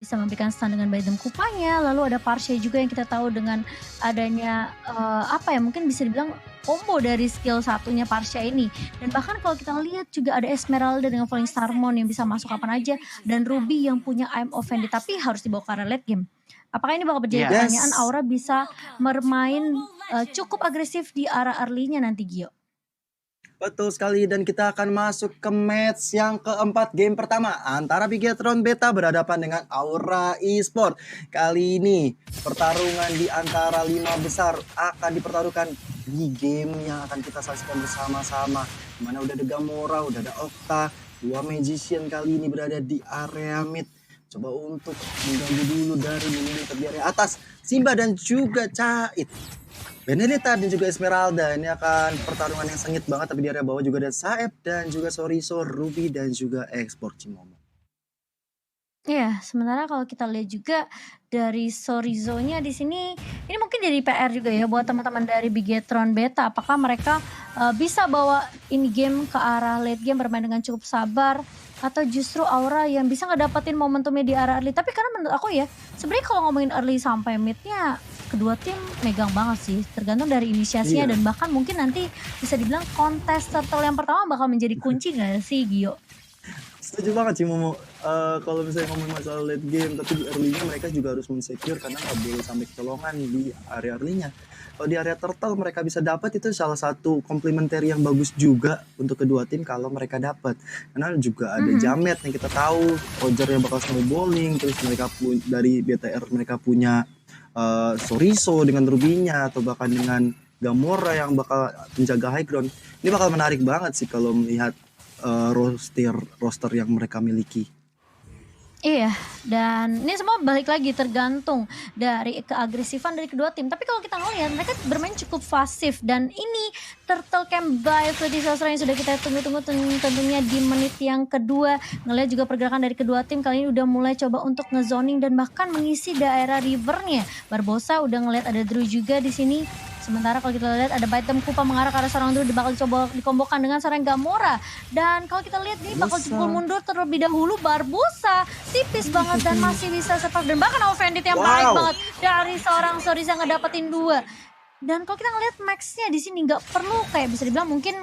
bisa memberikan stun dengan Bidem Kupanya, lalu ada Parche juga yang kita tahu dengan adanya, apa ya, mungkin bisa dibilang combo dari skill satunya Parche ini. Dan bahkan kalau kita lihat juga ada Esmeralda dengan Falling Starmon yang bisa masuk kapan aja, dan Ruby yang punya I'm Offended, tapi harus dibawa ke arah late game. Apakah ini bakal menjadi Iya. pertanyaan Yes. Aura bisa bermain, cukup agresif di arah early-nya nanti, Gio? Betul sekali, dan kita akan masuk ke match yang keempat, game pertama antara Bigetron Beta berhadapan dengan Aura Esport. Kali ini pertarungan di antara 5 besar akan dipertaruhkan di game yang akan kita saksikan bersama-sama. Dimana udah ada Gamora, udah ada Okta, 2 Magician kali ini berada di area mid. Coba untuk mengganggu dulu dari minimeter di area atas, Simba dan juga Cait. Benedetta dan juga Esmeralda, ini akan pertarungan yang sengit banget, tapi di area bawah juga ada Saeb dan juga Soriso, Ruby dan juga Export Cimomo. Iya, sementara kalau kita lihat juga dari Sorizo-nya di sini, ini mungkin jadi PR juga ya buat teman-teman dari Bigetron Beta. Apakah mereka bisa bawa ini game ke arah late game bermain dengan cukup sabar, atau justru Aura yang bisa ngedapetin momentumnya di arah early. Tapi karena menurut aku ya, sebenarnya kalau ngomongin early sampai mid-nya kedua tim megang banget sih, tergantung dari inisiasinya. Iya. Dan bahkan mungkin nanti bisa dibilang kontes turtle yang pertama bakal menjadi kunci gak sih, Gio? Setuju banget sih Momo. Kalau misalnya ngomong masalah late game, tapi di early-nya mereka juga harus mensecure karena nggak boleh sampai kecolongan di area early-nya. Kalau di area turtle mereka bisa dapat, itu salah satu komplementari yang bagus juga untuk kedua tim kalau mereka dapat. Karena juga ada Jamet yang kita tahu, Roger yang bakal snowballing, terus mereka dari BTR mereka punya Soriso dengan Rubinya, atau bahkan dengan Gamora yang bakal menjaga high ground. Ini bakal menarik banget sih kalau melihat roster yang mereka miliki. Iya, dan ini semua balik lagi tergantung dari keagresifan dari kedua tim. Tapi kalau kita ngelihat mereka bermain cukup pasif, dan ini Turtle Camp by Freddy Sastra yang sudah kita tunggu-tunggu tentunya di menit yang kedua. Ngelihat juga pergerakan dari kedua tim kali ini udah mulai coba untuk ngezoning dan bahkan mengisi daerah rivernya. Barbosa udah ngelihat ada Drew juga di sini. Sementara kalau kita lihat ada Baitem Kupa mengarah ke arah seorang Drew, bakal dicoba dikombokan dengan seorang Gamora. Dan kalau kita lihat nih bakal jempol mundur terlebih dahulu Barbosa. Tipis banget dan masih bisa survive. Dan bahkan offended yang baik banget dari seorang Soriza ngedapetin 2. Dan kalau kita ngelihat Max-nya di sini nggak perlu kayak bisa dibilang mungkin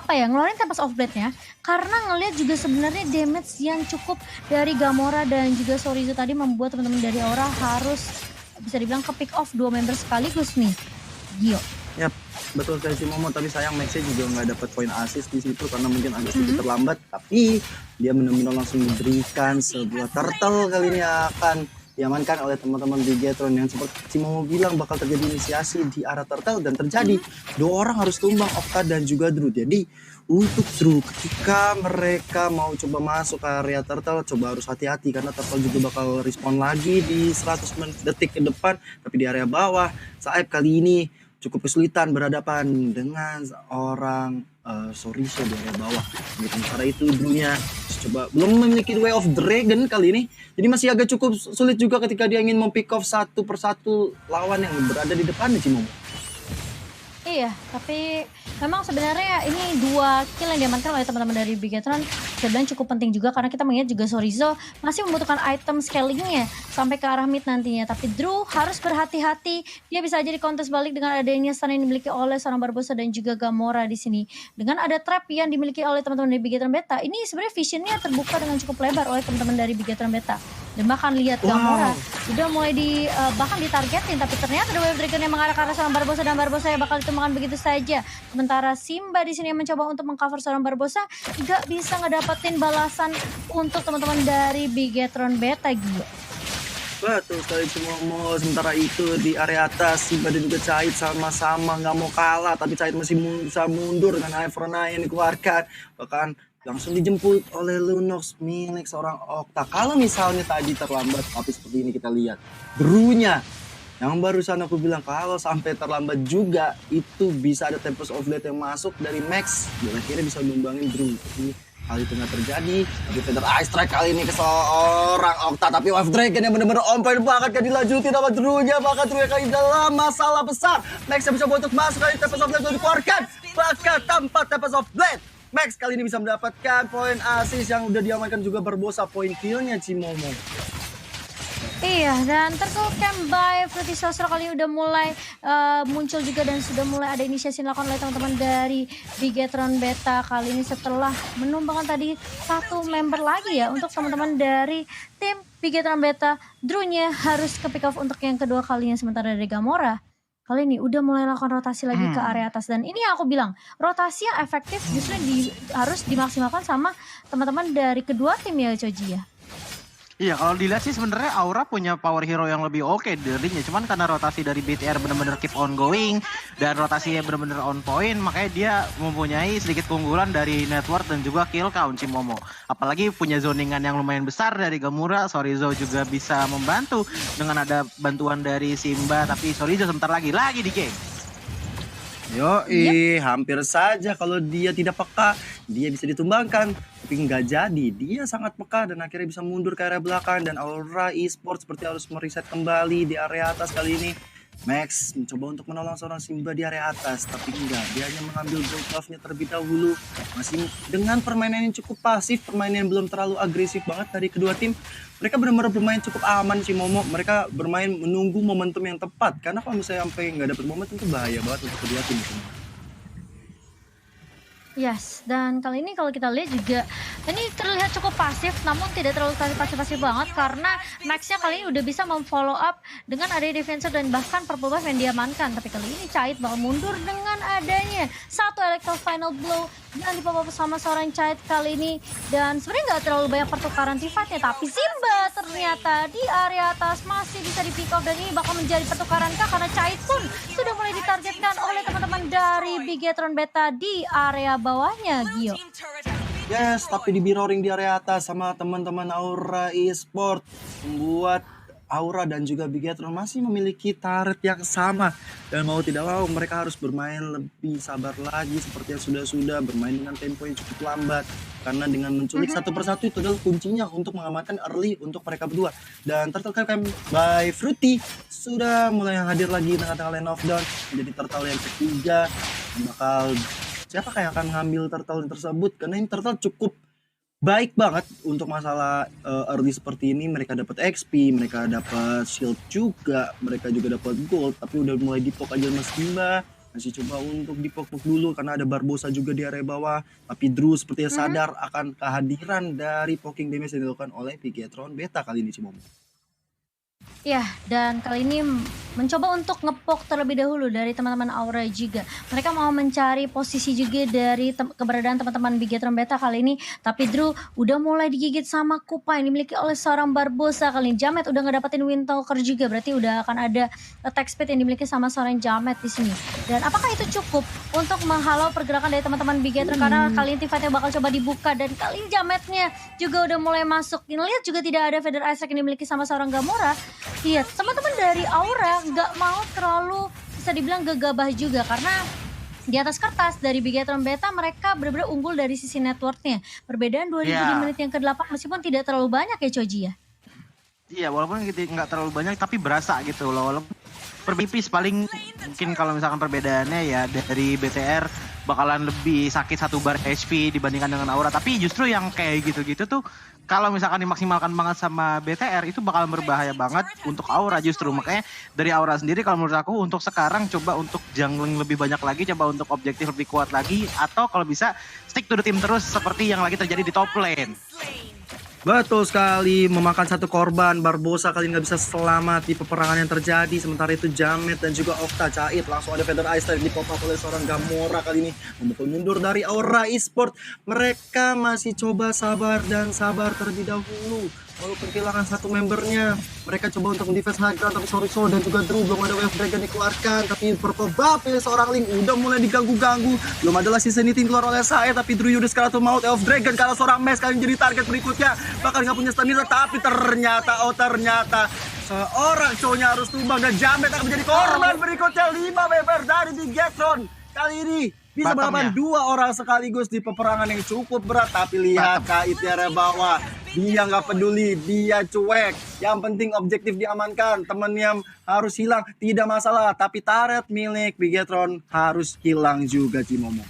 ngeluarin Tempest of Blade-nya, karena ngelihat juga sebenarnya damage yang cukup dari Gamora dan juga Sorizo tadi membuat teman-teman dari Aura harus bisa dibilang ke pick off 2 member sekaligus nih, Gio. Yap, betul sekali sih Momo, tapi sayang Max-nya juga nggak dapat poin assist di situ karena mungkin agak sedikit terlambat, tapi dia benar-benar langsung memberikan sebuah turtle kali ini akan diamankan oleh teman-teman Bigetron yang seperti si Momo bilang bakal terjadi inisiasi di arah turtle, dan terjadi 2 orang harus tumbang, Okta dan juga Drew. Jadi untuk Drew, ketika mereka mau coba masuk ke area turtle, coba harus hati-hati karena turtle juga bakal respon lagi di 100 detik ke depan. Tapi di area bawah, Saeb kali ini cukup kesulitan berhadapan dengan seorang Soriso di area bawah. Sementara itu Drew-nya coba belum memiliki Way of Dragon kali ini, jadi masih agak cukup sulit juga ketika dia ingin mempick off satu persatu lawan yang berada di depannya, Cimomo. Iya, tapi memang sebenarnya ini 2 kill yang diamankan oleh teman-teman dari Bigetron sebenarnya cukup penting juga, karena kita mengingat juga Sorizo masih membutuhkan item scalingnya sampai ke arah mid nantinya. Tapi Drew harus berhati-hati, dia bisa jadi kontes balik dengan adanya stun yang dimiliki oleh seorang Barbosa dan juga Gamora di sini. Dengan ada trap yang dimiliki oleh teman-teman dari Bigetron Beta, ini sebenarnya visionnya terbuka dengan cukup lebar oleh teman-teman dari Bigetron Beta. Dan bahkan lihat Gamora udah mulai bahkan ditargetin, tapi ternyata ada Wave Dragon yang mengarah ke arah seorang Barbosa, dan Barbosa yang bakal ditemukan begitu saja. Sementara Simba di sini yang mencoba untuk mengcover seorang Barbosa, nggak bisa ngedapetin balasan untuk teman-teman dari Bigetron Beta, Gio. Betul sekali Cimomo. Sementara itu di area atas Simba dan juga Cait sama-sama nggak mau kalah, tapi Cait masih bisa mundur dengan Iverna yang dikeluarkan, bahkan langsung dijemput oleh Lunox milik seorang Okta. Kalau misalnya tadi terlambat, tapi seperti ini kita lihat Drew-nya yang barusan aku bilang, kalau sampai terlambat juga itu bisa ada Tempest of Blade yang masuk dari Max dan akhirnya bisa numbangin Drew. Tapi hal itu nggak terjadi. Tapi Feather Ice Strike kali ini ke seorang Okta, tapi Wave Dragon yang benar-benar on point banget kan dilanjutin sama Drew-nya, bahkan Drew kali dalam masalah besar. Max yang bisa untuk masuk, kali Tempest of Blade dikeluarkan, bahkan tanpa Tempest of Blade Max kali ini bisa mendapatkan poin assist yang udah diamankan juga Barbosa, poin killnya Cimomo. Iya, dan Turtle Camp by Fruity Sorcerer kali ini udah mulai muncul juga dan sudah mulai ada inisiasi dilakukan oleh teman-teman dari Bigetron Beta kali ini setelah menumbangkan tadi satu member lagi ya untuk teman-teman dari tim Bigetron Beta. Drew-nya harus ke pick off untuk yang kedua kalinya, sementara dari Gamora kali ini udah mulai lakukan rotasi lagi ke area atas, dan ini yang aku bilang rotasi yang efektif justru harus dimaksimalkan sama teman-teman dari kedua tim ya Choji ya. Iya, kalau dilihat sih sebenarnya Aura punya power hero yang lebih oke darinya. Cuman karena rotasi dari BTR benar-benar keep on going dan rotasinya benar-benar on point, makanya dia mempunyai sedikit keunggulan dari network dan juga kill count Cimomo. Apalagi punya zoningan yang lumayan besar dari Gamura. Sorizo juga bisa membantu dengan ada bantuan dari Simba, tapi Sorizo sebentar lagi di game. Yoi, hampir saja kalau dia tidak peka, dia bisa ditumbangkan. Tapi nggak jadi, dia sangat peka dan akhirnya bisa mundur ke area belakang. Dan Aura Esports seperti harus mereset kembali di area atas kali ini. Max mencoba untuk menolong seorang Simba di area atas, tapi enggak, dia hanya mengambil gold buff-nya terlebih dahulu. Masih dengan permainan yang cukup pasif, permainan yang belum terlalu agresif banget dari kedua tim. Mereka benar-benar bermain cukup aman sih Momo. Mereka bermain menunggu momentum yang tepat, karena kalau misalnya sampai nggak dapet momentum itu bahaya banget untuk kedua tim. Yes, dan kali ini kalau kita lihat juga ini terlihat cukup pasif, namun tidak terlalu pasif-pasif banget karena Max-nya kali ini udah bisa memfollow up dengan adanya defensor dan bahkan purple buff yang diamankan. Tapi kali ini Chait bakal mundur dengan adanya satu electro final blow yang dipop up sama seorang Chait kali ini, dan sebenarnya nggak terlalu banyak pertukaran sifatnya, tapi Simba ternyata di area atas masih bisa di pick off, dan ini bakal menjadi pertukaran kah karena Chait pun sudah mulai ditargetkan oleh teman-teman dari Bigetron Beta di area bawahnya, Gio. Yes, tapi di mirroring di area atas sama teman-teman Aura Esports membuat Aura dan juga Bigetron masih memiliki turret yang sama. Dan mau tidak mau mereka harus bermain lebih sabar lagi seperti yang sudah-sudah, bermain dengan tempo yang cukup lambat. Karena dengan menculik satu persatu itu adalah kuncinya untuk mengamankan early untuk mereka berdua. Dan Turtle Camp by Fruity sudah mulai hadir lagi tengah-tengah lane of down. Menjadi turtle yang ketiga. Bakal siapa yang akan ngambil turtle tersebut, karena ini turtle cukup baik banget untuk masalah early seperti ini. Mereka dapat XP, mereka dapat shield juga, mereka juga dapat gold, tapi udah mulai dipok aja Mas Simba. Masih coba untuk dipok-pok dulu karena ada Barbosa juga di area bawah, tapi Drew sepertinya sadar akan kehadiran dari poking damage yang dilakukan oleh Bigetron Beta kali ini Cimomo. Ya, dan kali ini mencoba untuk ngepok terlebih dahulu dari teman-teman Aura juga. Mereka mau mencari posisi juga dari keberadaan teman-teman Bigetron Beta kali ini. Tapi Drew udah mulai digigit sama Kupa yang dimiliki oleh seorang Barbosa kali ini. Jamet udah ngedapetin Windtalker juga, berarti udah akan ada attack speed yang dimiliki sama seorang Jamet di sini. Dan apakah itu cukup untuk menghalau pergerakan dari teman-teman Bigetron? Karena kali ini fight-nya bakal coba dibuka, dan kali ini Jametnya juga udah mulai masuk. Ini lihat juga tidak ada Feather Isaac yang dimiliki sama seorang Gamora. Iya, teman-teman dari Aura nggak mau terlalu bisa dibilang gegabah juga, karena di atas kertas dari Bigetron Beta mereka benar-benar unggul dari sisi networknya. Perbedaan 2000 di menit yang ke-8 meskipun tidak terlalu banyak ya Choji ya. Iya, walaupun nggak terlalu banyak tapi berasa gitu loh. Walaupun tipis paling mungkin kalau misalkan perbedaannya ya dari BTR bakalan lebih sakit satu bar HP dibandingkan dengan Aura. Tapi justru yang kayak gitu-gitu tuh kalau misalkan dimaksimalkan banget sama BTR itu bakal berbahaya banget untuk Aura justru. Makanya dari Aura sendiri kalau menurut aku untuk sekarang coba untuk jungling lebih banyak lagi, coba untuk objektif lebih kuat lagi, atau kalau bisa stick to the team terus seperti yang lagi terjadi di top lane. Betul sekali, memakan satu korban. Barbosa kali nggak bisa selamat di peperangan yang terjadi. Sementara itu Jamet dan juga Okta Chait langsung ada Feather Ice yang dipop up oleh seorang Gamora kali ini. Memukul mundur dari Aura Esports. Mereka masih coba sabar dan sabar terlebih dahulu. Walaupun kehilangan satu membernya, mereka coba untuk mendefense high ground, tapi Sorizo dan juga Drew belum ada wave dragon dikeluarkan. Tapi purple buff ini seorang Link udah mulai diganggu-ganggu. Belum adalah season ini keluar oleh saya, tapi Drew udah sekali maut of dragon kalau seorang Max kali jadi target berikutnya. Bahkan nggak punya stamina, tapi ternyata seorang cowoknya harus tumbang dan Jamet akan menjadi korban berikutnya. 5 member dari Bigetron kali ini bisa melawan 2 orang sekaligus di peperangan yang cukup berat. Tapi lihat Kait di area bawah, dia nggak peduli, dia cuek. Yang penting objektif diamankan, temennya harus hilang tidak masalah, tapi turret milik Bigetron harus hilang juga Cimomo.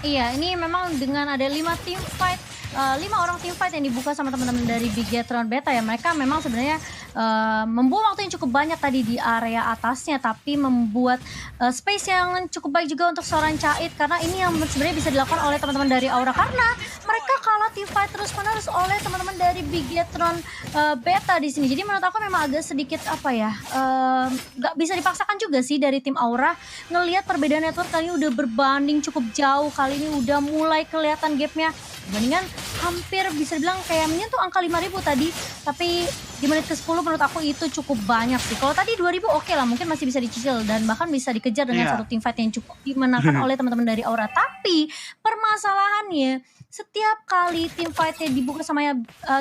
Iya, ini memang dengan ada 5 team fight 5 orang team fight yang dibuka sama teman-teman dari Bigetron Beta ya. Mereka memang sebenarnya membuang waktu yang cukup banyak tadi di area atasnya, tapi membuat space yang cukup baik juga untuk seorang Cait, karena ini yang sebenarnya bisa dilakukan oleh teman-teman dari Aura, karena mereka kalah team fight terus-menerus oleh teman-teman dari Bigetron Beta di sini. Jadi menurut aku memang agak sedikit apa ya, nggak bisa dipaksakan juga sih dari tim Aura. Ngelihat perbedaan network kali ini udah berbanding cukup jauh, kali ini udah mulai kelihatan gapnya. Dibandingkan hampir bisa dibilang kayak menyentuh angka 5.000 tadi, tapi di menit ke-10 menurut aku itu cukup banyak sih. Kalau tadi 2.000 oke lah, mungkin masih bisa dicicil dan bahkan bisa dikejar dengan satu team fight yang cukup dimenangkan oleh teman-teman dari Aura. Tapi permasalahannya setiap kali tim fightnya dibuka sama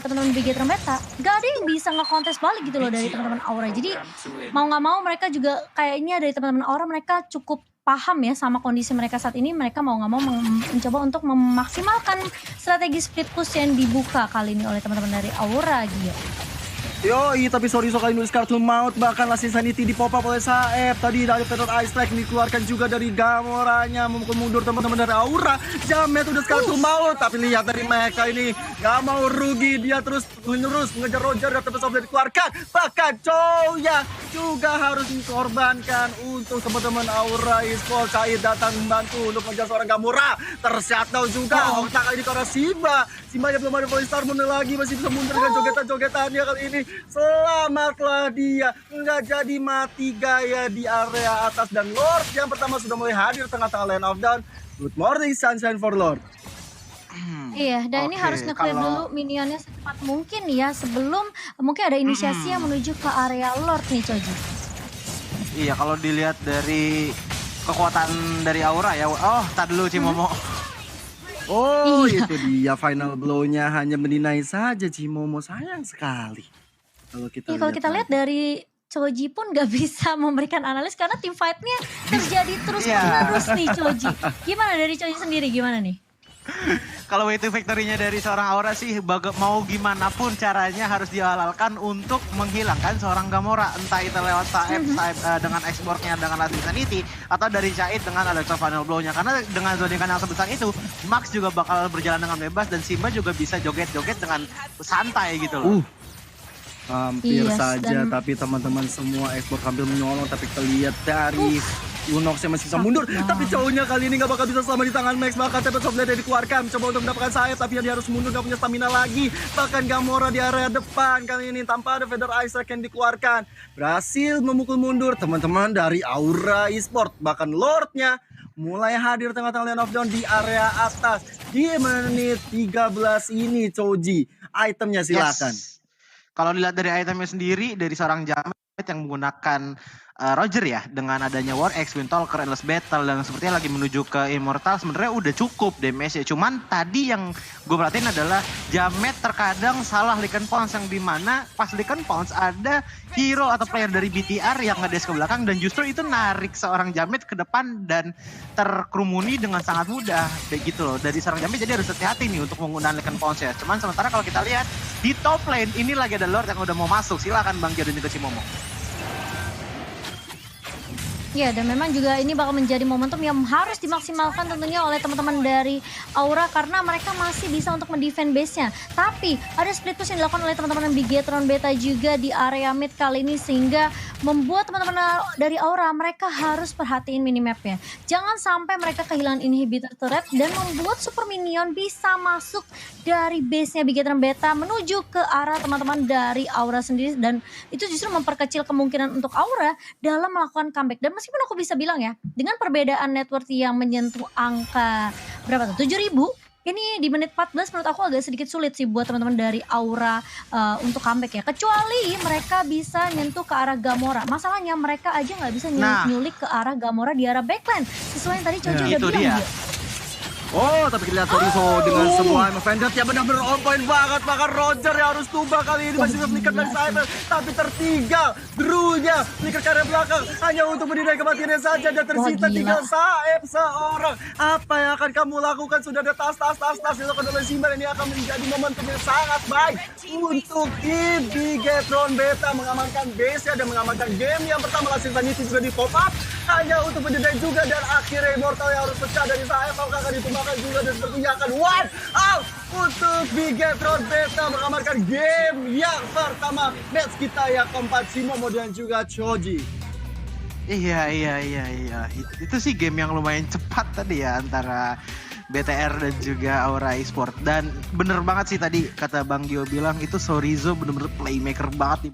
teman-teman Bigetron Beta, gak ada yang bisa ngekontes balik gitu loh dari teman-teman Aura. Jadi mau nggak mau mereka juga kayaknya dari teman-teman Aura mereka cukup paham ya sama kondisi mereka saat ini. Mereka mau nggak mau mencoba untuk memaksimalkan strategi split push yang dibuka kali ini oleh teman-teman dari Aura gitu. Yoi, tapi sorry kali nulis kartu maut, bahkan Last Insanity di pop up oleh Saeb. Tadi dari Feather Ice Strike dikeluarkan juga dari Gamoranya, memukul mundur teman-teman dari Aura. Jamet udah kartu maut, tapi lihat dari mereka ini gak mau rugi, dia terus menerus mengejar Roger dan terus sudah dikeluarkan. Bahkan Choya juga harus dikorbankan untuk teman-teman Aura Esports. Cait datang membantu untuk mengejar seorang Gamora, tershutdown juga. Otak kali ini karena Simba yang belum ada Polystar mundur lagi, masih bisa mundur dengan jogetan-jogetannya kali ini. Selamatlah dia, nggak jadi mati gaya di area atas, dan Lord yang pertama sudah mulai hadir tengah-tengah lane of down. Good morning sunshine for Lord. Iya, dan ini harus nge-clear dulu minionnya secepat mungkin ya, sebelum mungkin ada inisiasi yang menuju ke area Lord nih Choji. Iya, kalau dilihat dari kekuatan dari Aura ya, tak dulu Cimomo. Itu dia final blow-nya, hanya mendinai saja Cimomo, sayang sekali. Kalau kita lihat dari Choji pun gak bisa memberikan analis karena tim fight-nya terjadi terus-menerus nih Choji. Gimana dari Choji sendiri, gimana nih? Kalau way to victory-nya dari seorang Aura sih mau gimana pun caranya harus dihalalkan untuk menghilangkan seorang Gamora. Entah itu lewat Saeb dengan exportnya dengan Last Insanity, atau dari Cait dengan Alexa Final Blow-nya. Karena dengan zoningan yang sebesar itu, Max juga bakal berjalan dengan bebas dan Simba juga bisa joget-joget dengan santai gitu loh. Hampir saja, tapi teman-teman semua ekspor hampir menyolong, tapi kelihatan dari Unox yang masih bisa mundur. Tapi cowoknya kali ini gak bakal bisa selama di tangan Max. Bahkan Tempest of Blade dikeluarkan, coba untuk mendapatkan Saeb, tapi dia harus mundur, gak punya stamina lagi. Bahkan Gamora di area depan kali ini tanpa ada Feather Ice Strike yang dikeluarkan, berhasil memukul mundur teman-teman dari Aura Esports. Bahkan Lordnya mulai hadir tengah-tengah lane of down di area atas. Di menit 13 ini Choji, itemnya silakan. Kalau dilihat dari itemnya sendiri, dari seorang Jamet yang menggunakan Roger ya, dengan adanya War X, Windtalker, Endless Battle, dan sepertinya lagi menuju ke Immortal, sebenarnya udah cukup damage ya. Cuman tadi yang gue perhatiin adalah Jamet terkadang salah Lycan Pounce, yang dimana pas Lycan Pounce ada hero atau player dari BTR yang ngedes ke belakang, dan justru itu narik seorang Jamet ke depan dan terkerumuni dengan sangat mudah kayak gitu loh. Dari seorang Jamet jadi harus hati-hati nih untuk menggunakan Lycan Pounce ya. Cuman sementara kalau kita lihat di top lane ini lagi ada Lord yang udah mau masuk. Silakan Bang Gio dan juga Cimomo. Ya, dan memang juga ini bakal menjadi momentum yang harus dimaksimalkan tentunya oleh teman-teman dari Aura, karena mereka masih bisa untuk mendefend base-nya. Tapi ada split push yang dilakukan oleh teman-teman Bigetron Beta juga di area mid kali ini, sehingga membuat teman-teman dari Aura mereka harus perhatiin minimapnya. Jangan sampai mereka kehilangan inhibitor turret dan membuat super minion bisa masuk dari base-nya Bigetron Beta menuju ke arah teman-teman dari Aura sendiri, dan itu justru memperkecil kemungkinan untuk Aura dalam melakukan comeback. Dan meskipun aku bisa bilang ya, dengan perbedaan net worth yang menyentuh angka berapa tuh, 7.000, ini di menit 14 menurut aku agak sedikit sulit sih buat teman-teman dari Aura untuk comeback ya. Kecuali mereka bisa nyentuh ke arah Gamora. Masalahnya mereka aja nggak bisa nyulik ke arah Gamora di arah backline. Sesuai yang tadi Choji udah bilang dia. Tapi kita lihat Toriso dengan semua Avenger yang benar-benar on point banget. Bahkan Roger yang harus tumbang kali ini, masih bisa flicker dari Cyber, tapi tertinggal Drew-nya flicker ke arah belakang hanya untuk menilai kematiannya saja, dan tersisa tinggal Saeb seorang. Apa yang akan kamu lakukan? Sudah ada tas dilakukan oleh Simba. Ini akan menjadi momentum yang sangat baik untuk tim Bigetron Beta mengamankan base-nya dan mengamankan game yang pertama. Last Insanity sudah di pop up hanya untuk menjadi juga, dan akhirnya Immortal yang harus pecah dari Saeb. Apakah akan ditumbang ditembakkan juga dan sepertinya akan one out untuk Bigetron Beta mengamankan game yang pertama. Match kita yang keempat, si Momo dan juga Choji. Iya. Itu sih game yang lumayan cepat tadi ya antara BTR dan juga Aura Esport. Dan bener banget sih tadi kata Bang Gio bilang itu Sorizo bener-bener playmaker banget nih.